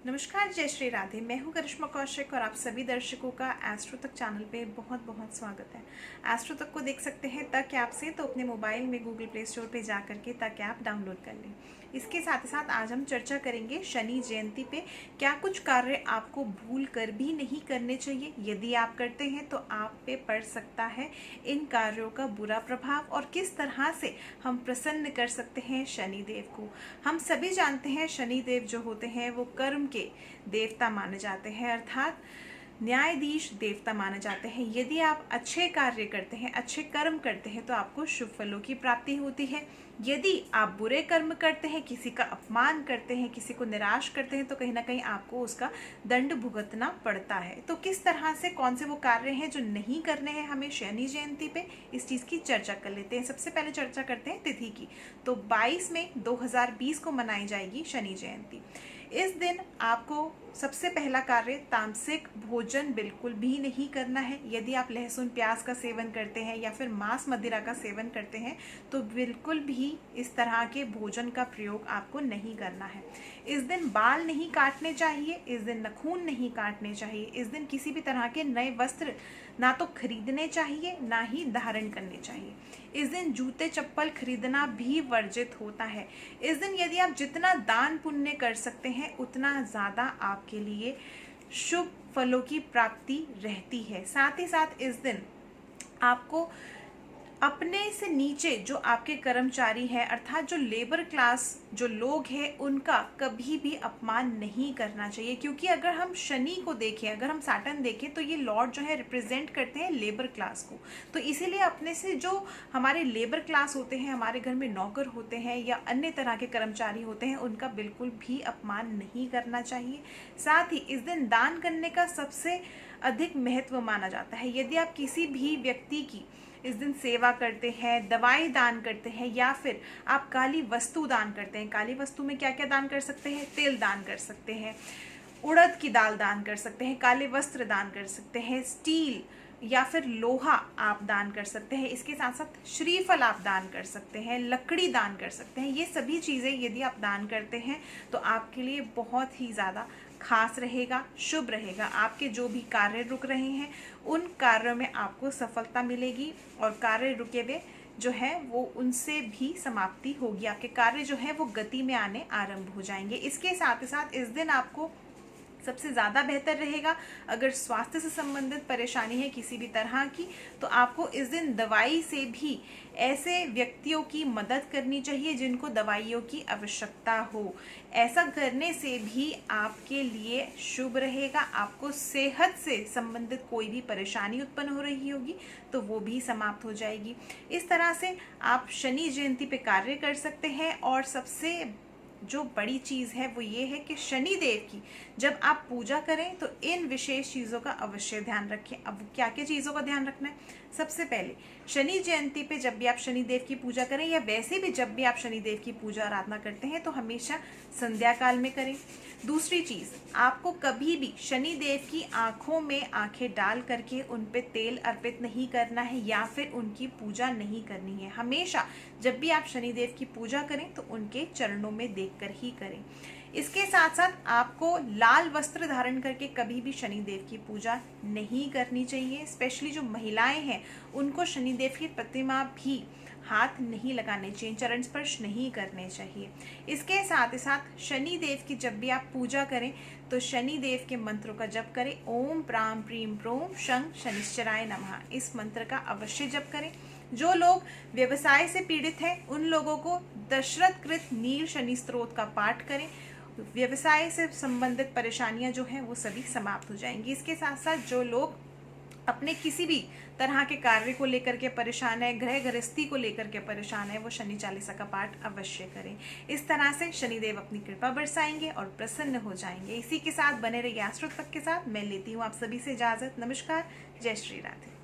नमस्कार, जय श्री राधे। मैं हूं करिश्मा कौशिक और आप सभी दर्शकों का एस्ट्रो तक चैनल पे बहुत बहुत स्वागत है। एस्ट्रो तक को देख सकते हैं तक ऐप से, तो अपने मोबाइल में गूगल प्ले स्टोर पे जा करके तक ऐप डाउनलोड कर लें। इसके साथ ही साथ आज हम चर्चा करेंगे शनि जयंती पे क्या कुछ कार्य आपको भूल कर भी नहीं करने चाहिए। यदि आप करते हैं तो आप पे पड़ सकता है इन कार्यों का बुरा प्रभाव, और किस तरह से हम प्रसन्न कर सकते हैं शनि देव को। हम सभी जानते हैं शनि देव जो होते हैं वो कर्म के देवता माने जाते हैं, अर्थात न्यायाधीश देवता माने जाते हैं। यदि आप अच्छे कार्य करते हैं, अच्छे कर्म करते हैं, तो आपको शुभ फलों की प्राप्ति होती है। यदि आप बुरे कर्म करते हैं, किसी का अपमान करते हैं, किसी को निराश करते हैं, तो कहीं ना कहीं आपको उसका दंड भुगतना पड़ता है। तो किस तरह से, कौन से वो कार्य हैं जो नहीं करने हैं हमें शनि जयंती पे, इस चीज की चर्चा कर लेते हैं। सबसे पहले चर्चा करते हैं तिथि की। तो 22 मई 2020 को मनाई जाएगी शनि जयंती। इस दिन आपको सबसे पहला कार्य तामसिक भोजन बिल्कुल भी नहीं करना है। यदि आप लहसुन प्याज का सेवन करते हैं या फिर मांस मदिरा का सेवन करते हैं तो बिल्कुल भी इस तरह के भोजन का प्रयोग आपको नहीं करना है। इस दिन बाल नहीं काटने चाहिए, इस दिन नाखून नहीं काटने चाहिए, इस दिन किसी भी तरह के नए वस्त्र ना तो खरीदने चाहिए ना ही धारण करने चाहिए। इस दिन जूते चप्पल खरीदना भी वर्जित होता है। इस दिन यदि आप जितना दान पुण्य कर सकते हैं उतना ज़्यादा आपके लिए शुभ फलों की प्राप्ति रहती है। साथ ही साथ इस दिन आपको अपने से नीचे जो आपके कर्मचारी हैं, अर्थात जो लेबर क्लास जो लोग हैं, उनका कभी भी अपमान नहीं करना चाहिए। क्योंकि अगर हम शनि को देखें, अगर हम सैटर्न देखें, तो ये लॉर्ड जो है रिप्रेजेंट करते हैं लेबर क्लास को। तो इसीलिए अपने से जो हमारे लेबर क्लास होते हैं, हमारे घर में नौकर होते हैं या अन्य तरह के कर्मचारी होते हैं, उनका बिल्कुल भी अपमान नहीं करना चाहिए। साथ ही इस दिन दान करने का सबसे अधिक महत्व माना जाता है। यदि आप किसी भी व्यक्ति की इस दिन सेवा करते हैं, दवाई दान करते हैं, या फिर आप काली वस्तु दान करते हैं। काली वस्तु में क्या क्या दान कर सकते हैं? तिल दान कर सकते हैं, उड़द की दाल दान कर सकते हैं, काले वस्त्र दान कर सकते हैं, स्टील या फिर लोहा आप दान कर सकते हैं। इसके साथ साथ श्रीफल आप दान कर सकते हैं, लकड़ी दान कर सकते हैं। ये सभी चीज़ें यदि आप दान करते हैं तो आपके लिए बहुत ही ज़्यादा खास रहेगा, शुभ रहेगा। आपके जो भी कार्य रुक रहे हैं उन कार्यों में आपको सफलता मिलेगी, और कार्य रुके हुए जो है वो उनसे भी समाप्ति होगी। आपके कार्य जो है वो गति में आने आरंभ हो जाएंगे। इसके साथ ही साथ इस दिन आपको सबसे ज़्यादा बेहतर रहेगा, अगर स्वास्थ्य से संबंधित परेशानी है किसी भी तरह की, तो आपको इस दिन दवाई से भी ऐसे व्यक्तियों की मदद करनी चाहिए जिनको दवाइयों की आवश्यकता हो। ऐसा करने से भी आपके लिए शुभ रहेगा। आपको सेहत से संबंधित कोई भी परेशानी उत्पन्न हो रही होगी तो वो भी समाप्त हो जाएगी। इस तरह से आप शनि जयंती पे कार्य कर सकते हैं। और सबसे जो बड़ी चीज़ है वो ये है कि शनि देव की जब आप पूजा करें तो इन विशेष चीज़ों का अवश्य ध्यान रखें। अब क्या क्या चीज़ों का ध्यान रखना है? सबसे पहले शनि जयंती पे जब भी आप शनि देव की पूजा करें, या वैसे भी जब भी आप शनि देव की पूजा आराधना करते हैं, तो हमेशा संध्या काल में करें। दूसरी चीज़, आपको कभी भी शनि देव की आंखों में आंखें डाल करके उन पे तेल अर्पित नहीं करना है या फिर उनकी पूजा नहीं करनी है। हमेशा जब भी आप शनि देव की पूजा करें तो उनके चरणों में देखकर ही करें। इसके साथ साथ आपको लाल वस्त्र धारण करके कभी भी शनि देव की पूजा नहीं करनी चाहिए। स्पेशली जो महिलाएं हैं उनको शनि देव की प्रतिमा भी हाथ नहीं लगाने चाहिए, चरण स्पर्श नहीं करने चाहिए। इसके साथ ही साथ शनि देव की जब भी आप पूजा करें तो शनि देव के मंत्रों का जप करें। ओम प्राम प्रीम प्रोम शं शनिश्चराय नमः, इस मंत्र का अवश्य जप करें। जो लोग व्यवसाय से पीड़ित हैं उन लोगों को दशरथ कृत नील शनि स्तोत्र का पाठ करें। व्यवसाय से संबंधित परेशानियां जो हैं वो सभी समाप्त हो जाएंगी। इसके साथ साथ जो लोग अपने किसी भी तरह के कार्य को लेकर के परेशान है, गृह गृहस्थी को लेकर के परेशान है, वो शनि चालीसा का पाठ अवश्य करें। इस तरह से शनिदेव अपनी कृपा बरसाएंगे और प्रसन्न हो जाएंगे। इसी के साथ बने रहिए एस्ट्रो तक के साथ। मैं लेती हूँ आप सभी से इजाजत। नमस्कार, जय श्री राधे।